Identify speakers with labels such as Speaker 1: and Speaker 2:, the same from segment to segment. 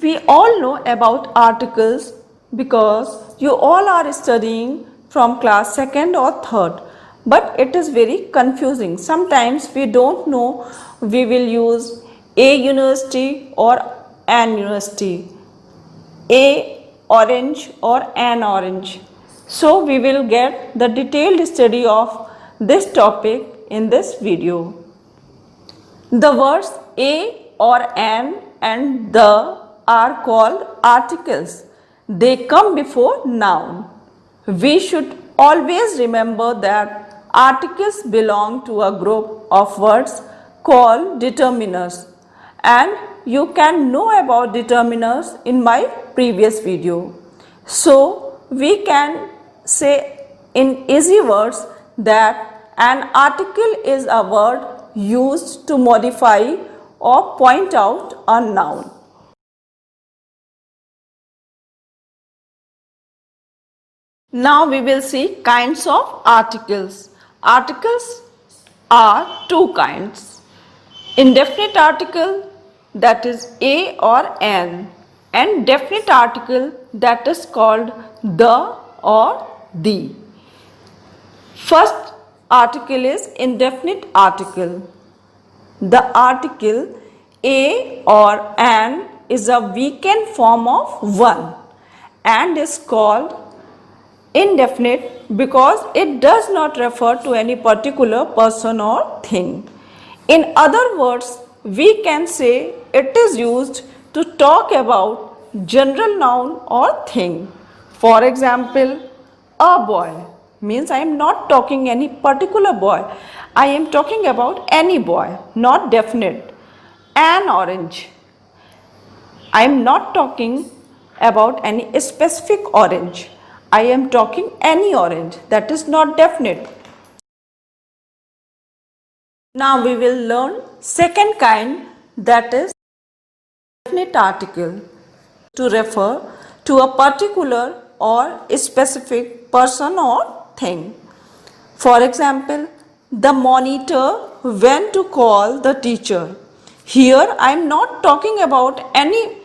Speaker 1: We all know about articles because you all are studying from class 2nd or 3rd, but it is very confusing. Sometimes we don't know we will use a university or an university, a orange or an orange. So we will get the detailed study of this topic in this video. The words a or an and the are called articles. They come before noun. We should always remember that articles belong to a group of words called determiners, and you can know about determiners in my previous video. So we can say in easy words that an article is a word used to modify or point out a noun. Now we will see kinds of articles. Articles are two kinds. Indefinite article, that is a or an, and definite article, that is called the or the. First article is indefinite article. The article a or an is a weakened form of one and is called indefinite because it does not refer to any particular person or thing. In other words, we can say it is used to talk about general noun or thing. For example, a boy means I am not talking any particular boy. I am talking about any boy, not definite. An orange. I am not talking about any specific orange. I am talking any orange, that is not definite. Now we will learn second kind, that is definite article, to refer to a particular or specific person or thing. For example, the monitor went to call the teacher. Here I am not talking about any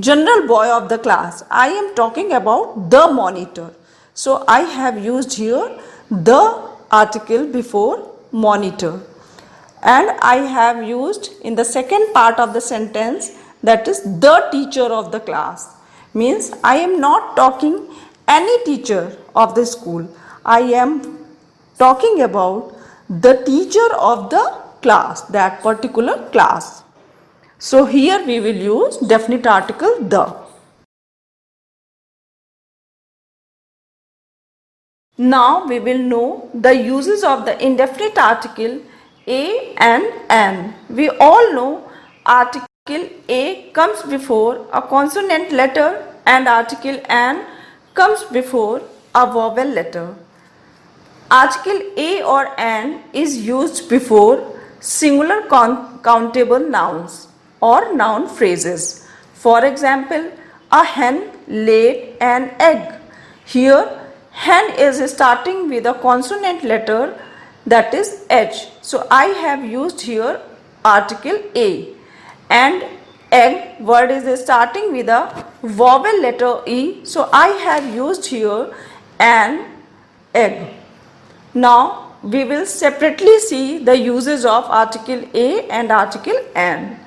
Speaker 1: general boy of the class. I am talking about the monitor. So I have used here the article before monitor. And I have used in the second part of the sentence, that is the teacher of the class. Means I am not talking any teacher of the school. I am talking about the teacher of the class, that particular class. So here we will use definite article the. Now we will know the uses of the indefinite article a and an. We all know article a comes before a consonant letter and article an comes before a vowel letter. Article a or an is used before singular countable nouns or noun phrases. For example, a hen laid an egg. Here, hen is starting with a consonant letter, that is H. So I have used here article a, and egg word is starting with a vowel letter E. So I have used here an egg. Now we will separately see the uses of article a and article an.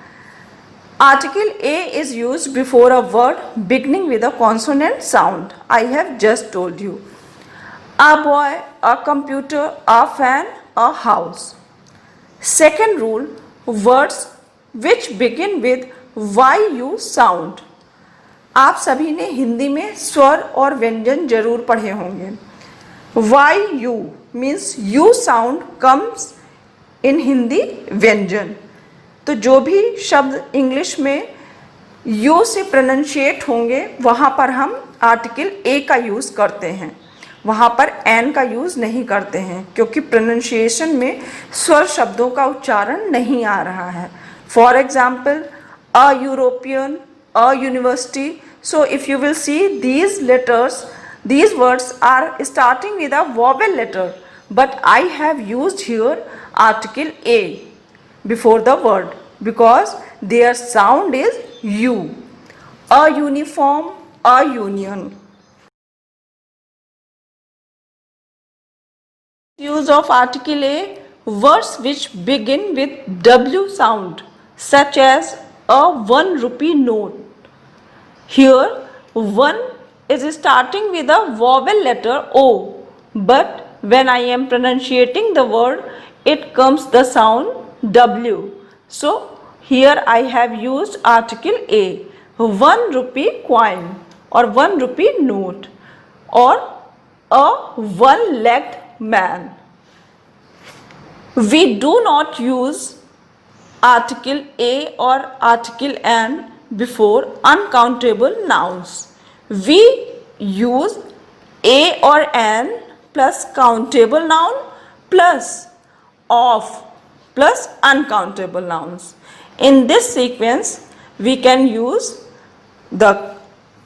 Speaker 1: Article a is used before a word beginning with a consonant sound. I have just told you. A boy, a computer, a fan, a house. Second rule, words which begin with YU sound. आप सभी ने हिंदी में स्वर और व्यंजन जरूर पढ़े होंगे. YU means U sound comes in Hindi व्यंजन. तो जो भी शब्द इंग्लिश में U से प्रोनाउंशिएट होंगे वहाँ पर हम आर्टिकल A का यूज़ करते हैं, वहाँ पर एन का यूज़ नहीं करते हैं क्योंकि प्रोनाउंसिएशन में स्वर शब्दों का उच्चारण नहीं आ रहा है. For example a European, a university. So if you will see these letters, these words are starting with a vowel letter, but I have used here article A before the word because their sound is U. a uniform, a union. Use of article A, words which begin with W sound, such as a 1 rupee note. Here, 1 is starting with a vowel letter O, but when I am pronunciating the word, it comes the sound W. So, here I have used article A, 1 rupee coin or 1 rupee note or a one-legged man. We do not use article A or article an before uncountable nouns. We use a or an plus countable noun plus of plus uncountable nouns. In this sequence, we can use the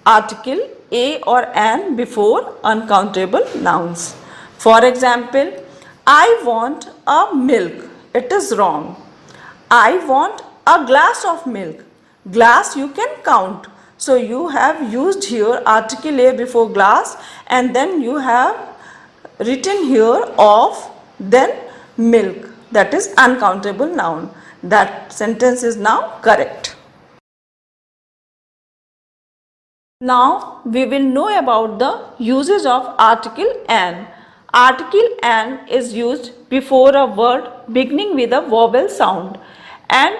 Speaker 1: article a or an before uncountable nouns. For example, I want a milk. It is wrong. I want a glass of milk. Glass you can count. So you have used here article A before glass and then you have written here of, then milk. That is uncountable noun. That sentence is now correct. Now we will know about the uses of article an. Article an is used before a word beginning with a vowel sound, and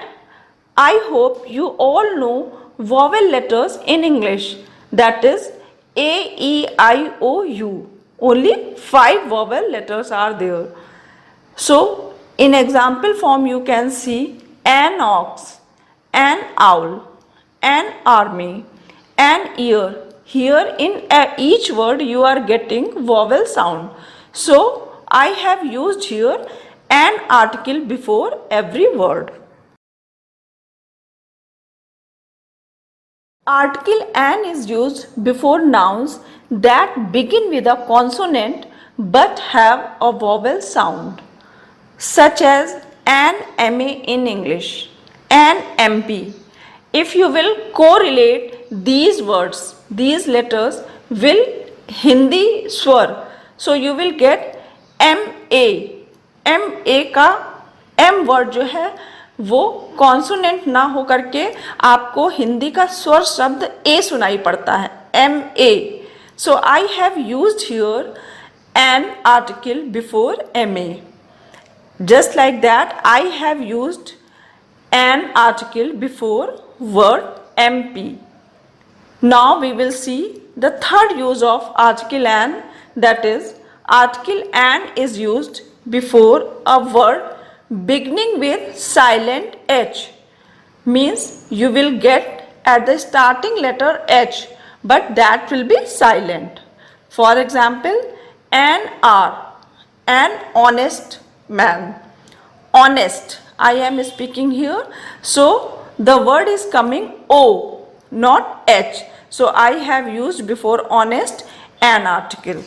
Speaker 1: I hope you all know vowel letters in English, that is A, E, I, O, U. Only 5 vowel letters are there. So in example form you can see an ox, an owl, an army, an ear. Here in each word you are getting vowel sound. So I have used here an article before every word. Article an is used before nouns that begin with a consonant but have a vowel sound, such as an MA in English, an MP. If you will correlate these words, these letters will Hindi swar. So you will get MA. MA का M word जो है वो consonant ना हो करके आपको हिंदी का स्वर शब्द ए सुनाई पड़ता है, MA. So I have used here an article before MA. Just like that, I have used an article before word MP. Now we will see the third use of article an, that is article an is used before a word beginning with silent H. Means you will get at the starting letter H, but that will be silent. For example, an R, an honest man. Honest, I am speaking here, so the word is coming O, not H. So I have used before honest an article.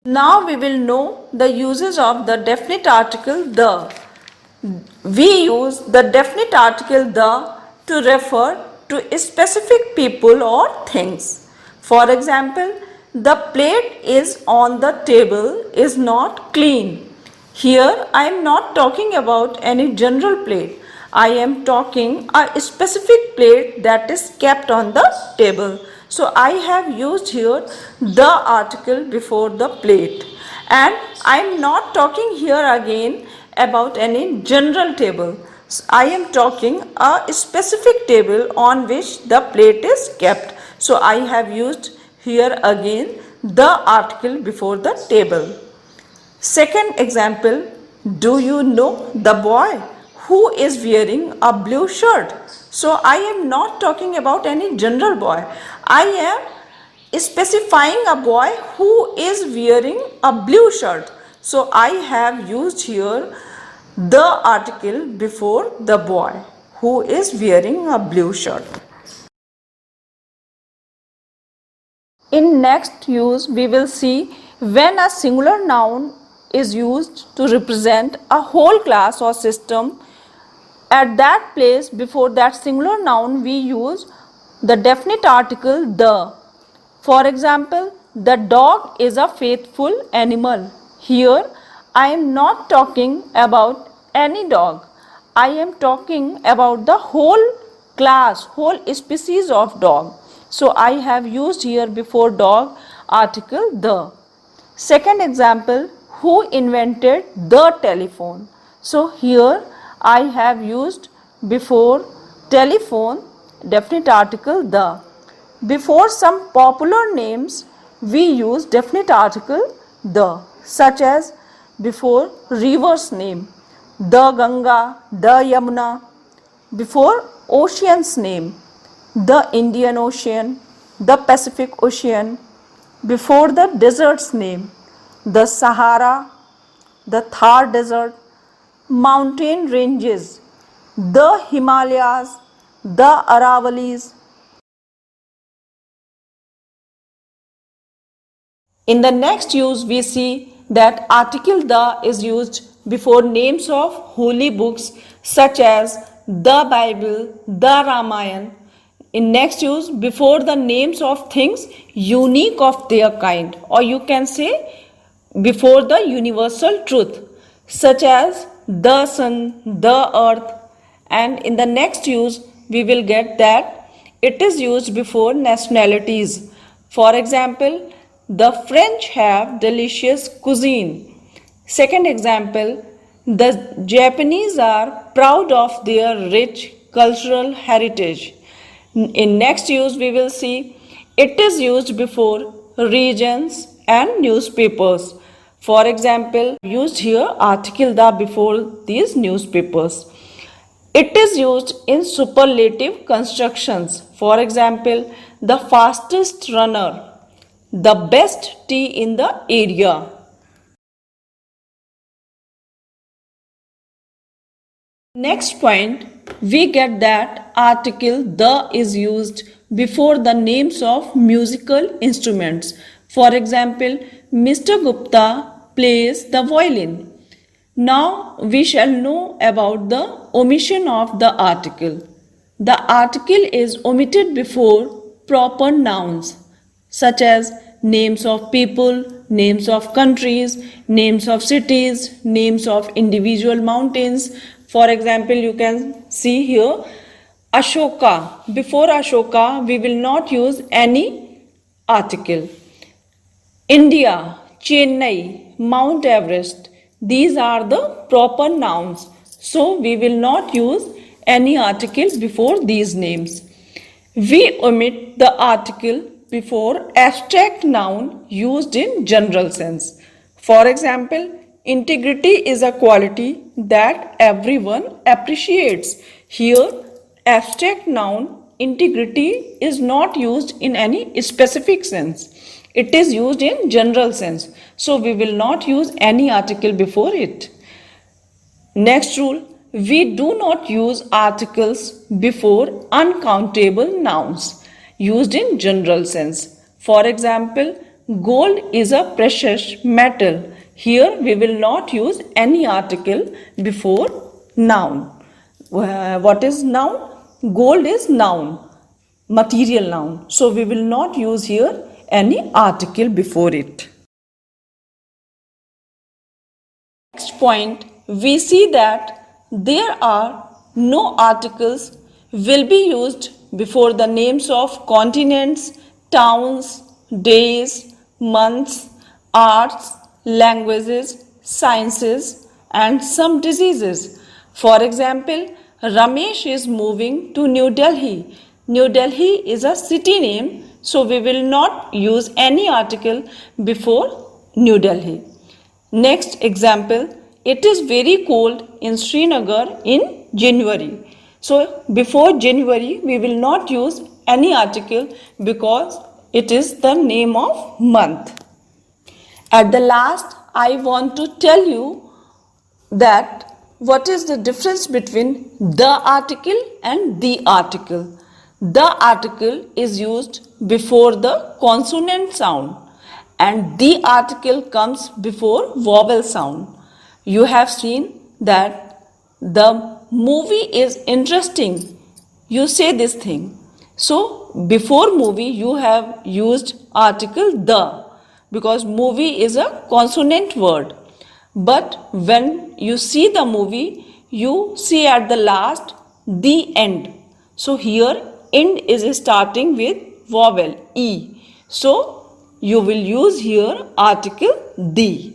Speaker 1: Now we will know the uses of the definite article the. We use the definite article the to refer to specific people or things. For example, the plate is on the table is not clean. Here I am not talking about any general plate. I am talking a specific plate that is kept on the table. So I have used here the article before the plate. And I am not talking here again about any general table. I am talking a specific table on which the plate is kept. So I have used here again the article before the table. Second example, do you know the boy who is wearing a blue shirt? So I am not talking about any general boy. I am specifying a boy who is wearing a blue shirt. So I have used here the article before the boy who is wearing a blue shirt. In next use we will see when a singular noun is used to represent a whole class or system. At that place, before that singular noun, we use the definite article the. For example, the dog is a faithful animal. Here, I am not talking about any dog. I am talking about the whole class, whole species of dog. So, I have used here before dog article the. Second example, who invented the telephone? So, here I have used before telephone definite article the. Before some popular names, we use definite article the, such as before river's name, the Ganga, the Yamuna. Before ocean's name, the Indian Ocean, the Pacific Ocean. Before the desert's name, the Sahara, the Thar Desert. Mountain ranges, the Himalayas, the Aravalis. In the next use, we see that article the is used before names of holy books such as the Bible, the Ramayana. In next use, before the names of things unique of their kind, or you can say before the universal truth, such as the sun, the earth. And in the next use, we will get that it is used before nationalities. For example, the French have delicious cuisine. Second example, the Japanese are proud of their rich cultural heritage. In next use, we will see it is used before regions and newspapers. For example, used here article the before these newspapers. It is used in superlative constructions. For example, the fastest runner, the best tea in the area. Next point, we get that article the is used before the names of musical instruments. For example, Mr. Gupta plays the violin. Now we shall know about the omission of the article. The article is omitted before proper nouns such as names of people, names of countries, names of cities, names of individual mountains. For example, you can see here Ashoka. Before Ashoka, we will not use any article. India, Chennai, Mount Everest. These are the proper nouns. So we will not use any article before these names. We omit the article before abstract noun used in general sense. For example, integrity is a quality that everyone appreciates. Here, abstract noun integrity is not used in any specific sense. It is used in general sense. So we will not use any article before it. Next rule, we do not use articles before uncountable nouns used in general sense. For example, gold is a precious metal. Here we will not use any article before noun. What is noun? Gold is noun, material noun. So we will not use here any article before it. Next point, we see that there are no articles will be used before the names of continents, towns, days, months, arts, languages, sciences, and some diseases. For example, Ramesh is moving to New Delhi. New Delhi is a city name, so we will not use any article before New Delhi. Next example, it is very cold in Srinagar in January. So before January, we will not use any article because it is the name of month. At the last, I want to tell you that what is the difference between the article and the article. The article is used before the consonant sound and the article comes before vowel sound. You have seen that the movie is interesting. You say this thing. So before movie you have used article the, because movie is a consonant word. But when you see the movie, you see at the last the end. So here end is starting with vowel E. So you will use here article the.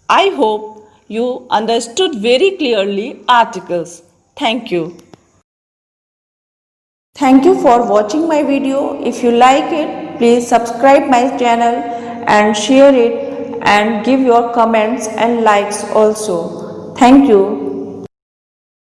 Speaker 1: I hope you understood very clearly articles. Thank you. Thank you for watching my video. If you like it, please subscribe my channel and share it and give your comments and likes also. Thank you.